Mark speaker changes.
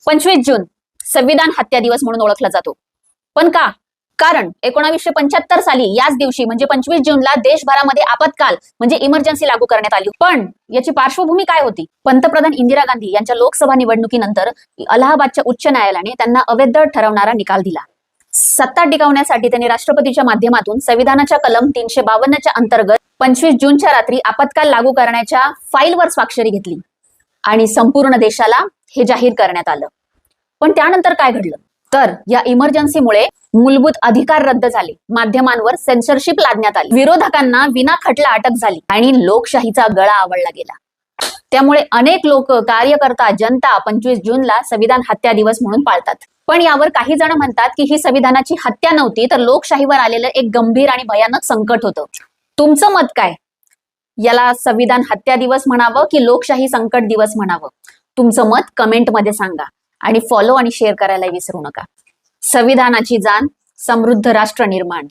Speaker 1: 25 जून संविधान हत्या दिवस म्हणून ओळखला जातो. पण का? कारण 1975 साली याच दिवशी म्हणजे 25 जूनला देशभरामध्ये आपत्काल म्हणजे इमर्जन्सी लागू करण्यात आली. पण याची पार्श्वभूमी काय होती? पंतप्रधान इंदिरा गांधी यांच्या लोकसभा निवडणुकीनंतर अलाहाबादच्या उच्च न्यायालयाने त्यांना अवैध ठरवणारा निकाल दिला. सत्ता टिकवण्यासाठी त्यांनी राष्ट्रपतीच्या माध्यमातून संविधानाच्या कलम 352च्या अंतर्गत 25 जूनच्या रात्री आपत्काल लागू करण्याच्या फाईलवर स्वाक्षरी घेतली आणि संपूर्ण देशाला हे जाहीर करण्यात आलं. पण त्यानंतर काय घडलं? तर या इमर्जन्सीमुळे मूलभूत अधिकार रद्द झाले, माध्यमांवर सेन्सरशिप लादण्यात आली, विरोधकांना विना खटला अटक झाली आणि लोकशाहीचा गळा आवळला गेला. त्यामुळे अनेक लोक, कार्यकर्ता, जनता 25 जूनला संविधान हत्या दिवस म्हणून पाळतात. पण यावर काही जण म्हणतात की ही संविधानाची हत्या नव्हती, तर लोकशाहीवर आलेलं एक गंभीर आणि भयानक संकट होतं. तुमचं मत काय? याला संविधान हत्या दिवस म्हणावं की लोकशाही संकट दिवस म्हणावं? तुमचं मत कमेंटमध्ये सांगा आणि फॉलो आणि शेअर करायला विसरू नका. संविधानाची जाण, समृद्ध राष्ट्र निर्माण.